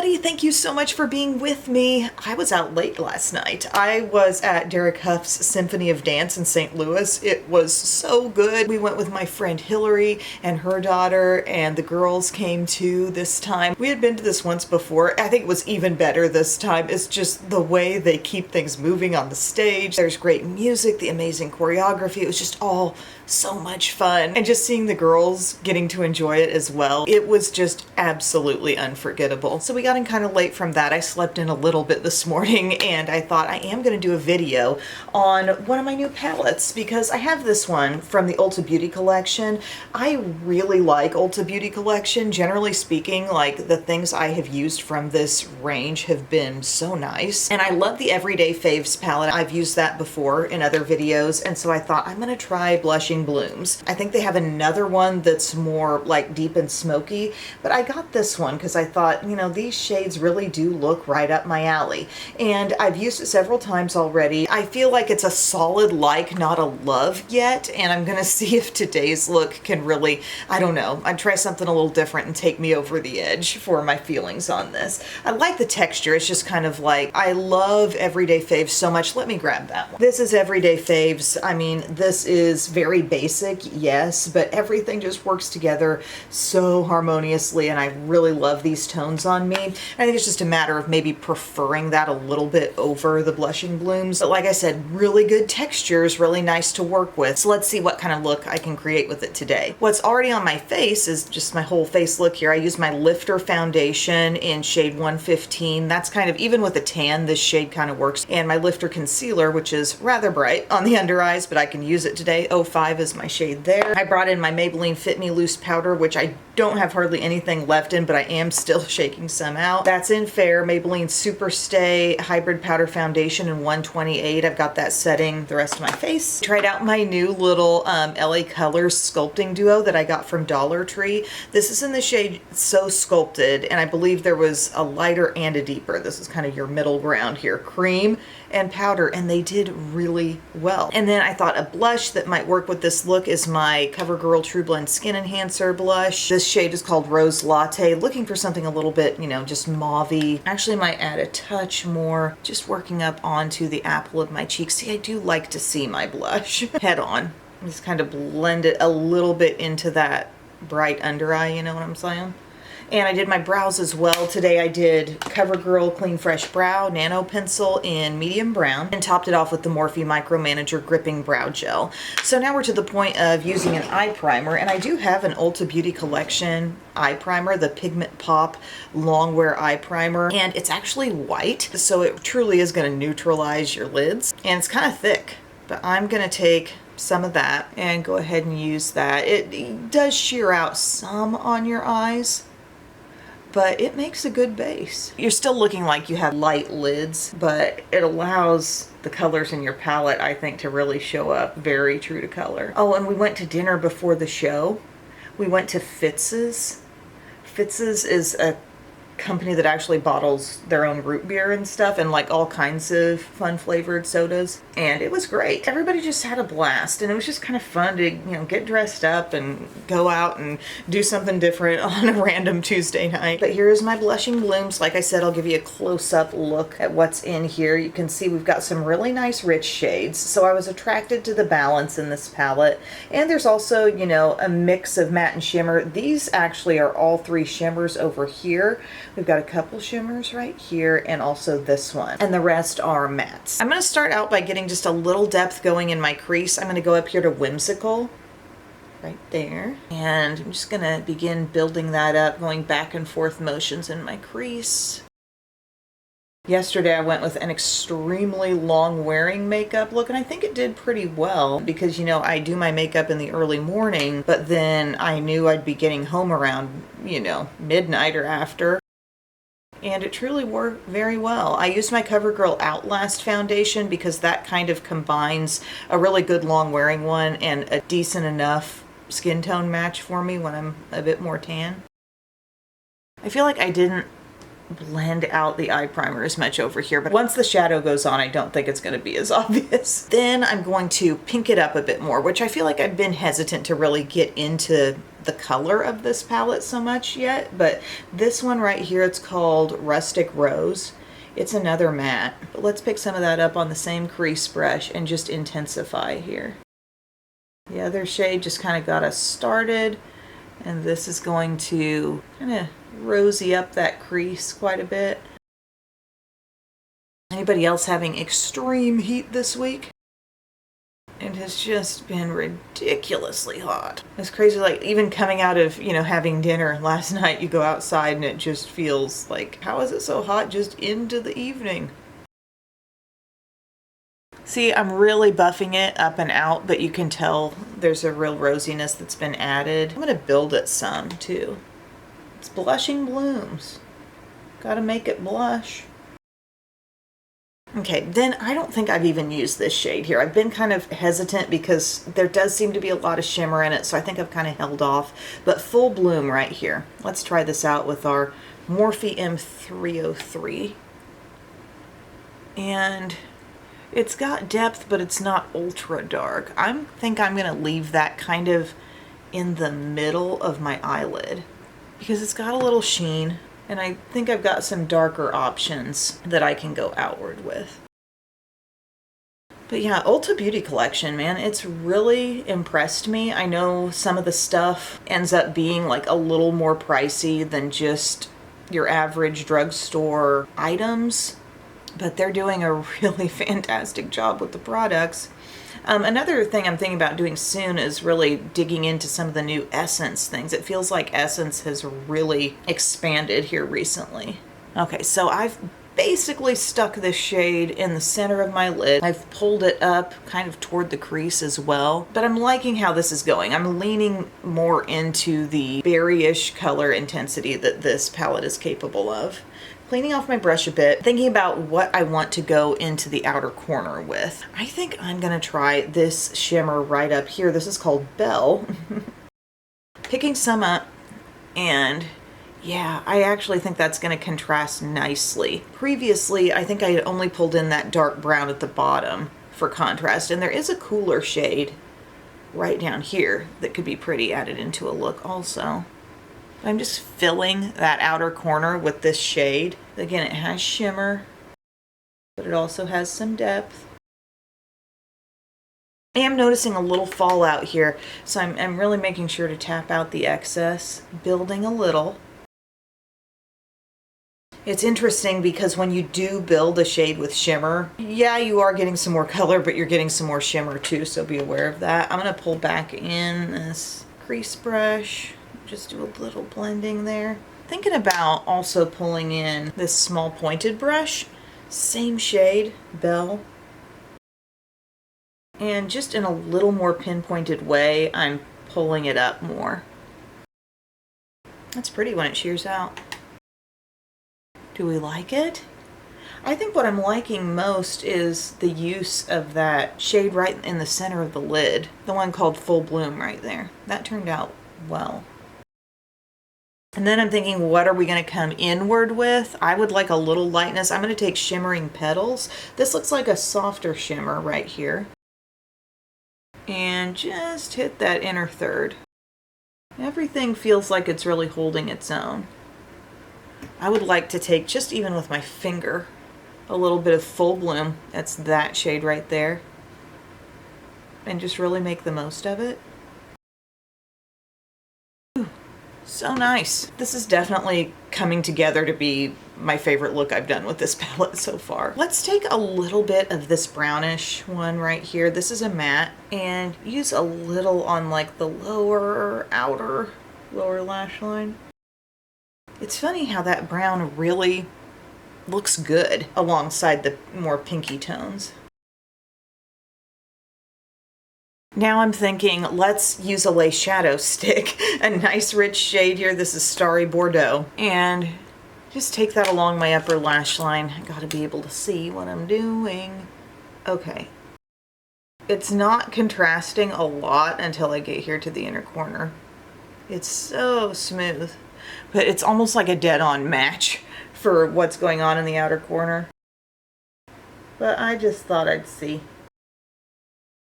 everybody. Thank you so much for being with me. I was out late last night. I was at Derek Huff's Symphony of Dance in St. Louis. It was so good. We went with my friend Hillary and her daughter, and the girls came too this time. We had been to this once before. I think it was even better this time. It's just the way they keep things moving on the stage. There's great music, the amazing choreography. It was just all so much fun. And just seeing the girls getting to enjoy it as well. It was just absolutely unforgettable. So we got in kind of late from that. I slept in a little bit this morning, and I thought I am going to do a video on one of my new palettes because I have this one from the Ulta Beauty Collection. I really like Ulta Beauty Collection. Generally speaking, like the things I have used from this range have been so nice. And I love the Everyday Faves palette. I've used that before in other videos, and so I thought I'm going to try Blushing Blooms. I think they have another one that's more like deep and smoky, but I got this one because I thought, you know, these shades really do look right up my alley. And I've used it several times already. I feel like it's a solid like, not a love yet, and I'm gonna see if today's look can really, I don't know, I'd try something a little different and take me over the edge for my feelings on this. I like the texture. It's just kind of like, I love Everyday Faves so much. Let me grab that one. This is Everyday Faves. I mean, this is very basic, yes, but everything just works together so harmoniously, and I really love these tones on me. I think it's just a matter of maybe preferring that a little bit over the Blushing Blooms. But like I said, really good textures, really nice to work with. So let's see what kind of look I can create with it today. What's already on my face is just my whole face look here. I use my Lifter foundation in shade 115. That's kind of, even with a tan, this shade kind of works. And my Lifter concealer, which is rather bright on the under eyes, but I can use it today. 05 is my shade there. I brought in my Maybelline Fit Me Loose powder, which I don't have hardly anything left in, but I am still shaking some out. That's in Fair. Maybelline Super Stay Hybrid Powder Foundation in 128. I've got that setting the rest of my face. Tried out my new little LA Colors Sculpting Duo that I got from Dollar Tree. This is in the shade So Sculpted, and I believe there was a lighter and a deeper. This is kind of your middle ground here. Cream and powder, and they did really well. And then I thought a blush that might work with this look is my CoverGirl True Blend Skin Enhancer blush. This shade is called Rose Latte. Looking for something a little bit, you know, just mauvey. Actually might add a touch more, just working up onto the apple of my cheek. See, I do like to see my blush head on. Just kind of blend it a little bit into that bright under eye, you know what I'm saying? And I did my brows as well. Today I did CoverGirl Clean Fresh Brow Nano Pencil in medium brown and topped it off with the Morphe Micro Manager Gripping Brow Gel. So now we're to the point of using an eye primer, and I do have an Ulta Beauty Collection eye primer, the Pigment Pop Long Wear Eye Primer, and it's actually white, so it truly is going to neutralize your lids, and it's kind of thick, but I'm going to take some of that and go ahead and use that. It does sheer out some on your eyes, but it makes a good base. You're still looking like you have light lids, but it allows the colors in your palette, I think, to really show up very true to color. Oh, and we went to dinner before the show. We went to Fitz's. Fitz's is a company that actually bottles their own root beer and stuff, and like all kinds of fun flavored sodas, and it was great. Everybody just had a blast, and it was just kind of fun to, you know, get dressed up and go out and do something different on a random Tuesday night. But here's my Blushing Blooms. Like I said, I'll give you a close-up look at what's in here. You can see we've got some really nice rich shades, so I was attracted to the balance in this palette. And there's also, you know, a mix of matte and shimmer. These actually are all three shimmers over here. We've got a couple shimmers right here, and also this one, and the rest are mattes. I'm going to start out by getting just a little depth going in my crease. I'm going to go up here to Whimsical right there, and I'm just going to begin building that up, going back and forth motions in my crease. Yesterday I went with an extremely long wearing makeup look, and I think it did pretty well because, you know, I do my makeup in the early morning, but then I knew I'd be getting home around, you know, midnight or after. And it truly worked very well. I used my CoverGirl Outlast foundation because that kind of combines a really good long wearing one and a decent enough skin tone match for me when I'm a bit more tan. I feel like I didn't blend out the eye primer as much over here, but once the shadow goes on, I don't think it's going to be as obvious. Then I'm going to pink it up a bit more, which I feel like I've been hesitant to really get into the color of this palette so much yet, but this one right here, it's called Rustic Rose. It's another matte, but let's pick some of that up on the same crease brush and just intensify here. The other shade just kind of got us started, and this is going to kind of rosy up that crease quite a bit. Anybody else having extreme heat this week? It has just been ridiculously hot. It's crazy, like even coming out of, having dinner last night, you go outside and it just feels like, how is it so hot just into the evening? See, I'm really buffing it up and out, but you can tell there's a real rosiness that's been added. I'm gonna build it some too. It's Blushing Blooms. Gotta make it blush. Okay, then I don't think I've even used this shade here. I've been kind of hesitant because there does seem to be a lot of shimmer in it, so I think I've kind of held off. But Full Bloom right here. Let's try this out with our Morphe M303. And it's got depth, but it's not ultra dark. I think I'm gonna leave that kind of in the middle of my eyelid because it's got a little sheen. And I think I've got some darker options that I can go outward with. But yeah, Ulta Beauty Collection, man, it's really impressed me. I know some of the stuff ends up being like a little more pricey than just your average drugstore items, but they're doing a really fantastic job with the products. Another thing I'm thinking about doing soon is really digging into some of the new Essence things. It feels like Essence has really expanded here recently. Okay, so I've basically stuck this shade in the center of my lid. I've pulled it up kind of toward the crease as well, but I'm liking how this is going. I'm leaning more into the berryish color intensity that this palette is capable of. Cleaning off my brush a bit, thinking about what I want to go into the outer corner with. I think I'm gonna try this shimmer right up here. This is called Belle. Picking some up, and yeah, I actually think that's gonna contrast nicely. Previously, I think I had only pulled in that dark brown at the bottom for contrast, and there is a cooler shade right down here that could be pretty added into a look also. I'm just filling that outer corner with this shade. Again, it has shimmer, but it also has some depth. I am noticing a little fallout here, so I'm really making sure to tap out the excess, building a little. It's interesting because when you do build a shade with shimmer, yeah, you are getting some more color, but you're getting some more shimmer too, so be aware of that. I'm gonna pull back in this crease brush. Just do a little blending there. Thinking about also pulling in this small pointed brush, same shade, Belle. And just in a little more pinpointed way, I'm pulling it up more. That's pretty when it shears out. Do we like it? I think what I'm liking most is the use of that shade right in the center of the lid, the one called Full Bloom right there. That turned out well. And then I'm thinking, what are we going to come inward with? I would like a little lightness. I'm going to take Shimmering Petals. This looks like a softer shimmer right here. And just hit that inner third. Everything feels like it's really holding its own. I would like to take, just even with my finger, a little bit of Full Bloom. That's that shade right there. And just really make the most of it. So nice. This is definitely coming together to be my favorite look I've done with this palette so far. Let's take a little bit of this brownish one right here. This is a matte, and use a little on like the lower lash line. It's funny how that brown really looks good alongside the more pinky tones. Now I'm thinking, let's use a lace shadow stick, a nice rich shade here. This is Starry Bordeaux, and just take that along my upper lash line. I gotta be able to see what I'm doing. Okay. It's not contrasting a lot until I get here to the inner corner. It's so smooth, but it's almost like a dead-on match for what's going on in the outer corner. But I just thought I'd see.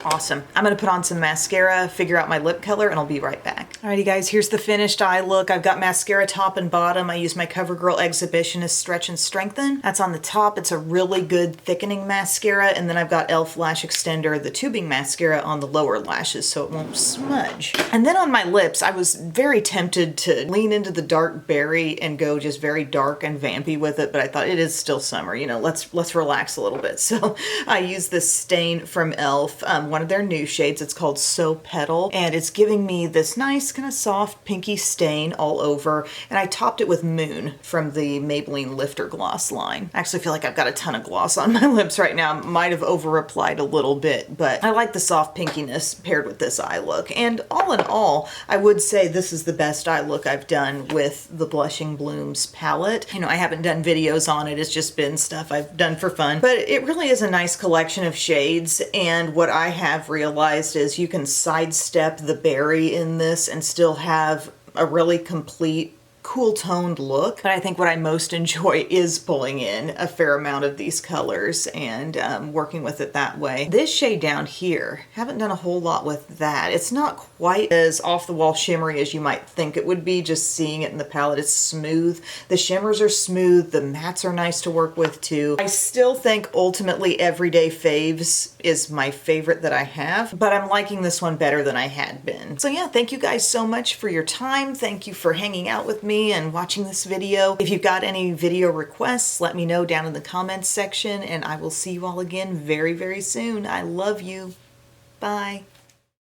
Awesome. I'm going to put on some mascara, figure out my lip color, and I'll be right back. Alrighty guys, here's the finished eye look. I've got mascara top and bottom. I use my CoverGirl Exhibitionist Stretch and Strengthen. That's on the top. It's a really good thickening mascara. And then I've got e.l.f. Lash Extender, the tubing mascara, on the lower lashes so it won't smudge. And then on my lips, I was very tempted to lean into the dark berry and go just very dark and vampy with it, but I thought it is still summer, you know, let's relax a little bit. So I use this stain from e.l.f., one of their new shades. It's called So Petal, and it's giving me this nice kind of soft pinky stain all over, and I topped it with Moon from the Maybelline Lifter Gloss line. I actually feel like I've got a ton of gloss on my lips right now. Might have over-applied a little bit, but I like the soft pinkiness paired with this eye look. And all in all, I would say this is the best eye look I've done with the Blushing Blooms palette. You know, I haven't done videos on it. It's just been stuff I've done for fun, but it really is a nice collection of shades, and what I have realized is you can sidestep the berry in this and still have a really complete cool toned look. But I think what I most enjoy is pulling in a fair amount of these colors and working with it that way. This shade down here, haven't done a whole lot with that. It's not quite as off the wall shimmery as you might think it would be just seeing it in the palette. It's smooth. The shimmers are smooth. The mattes are nice to work with too. I still think ultimately Everyday Faves is my favorite that I have, but I'm liking this one better than I had been. So yeah, thank you guys so much for your time. Thank you for hanging out with me and watching this video. If you've got any video requests, let me know down in the comments section, and I will see you all again very, very soon. I love you. Bye.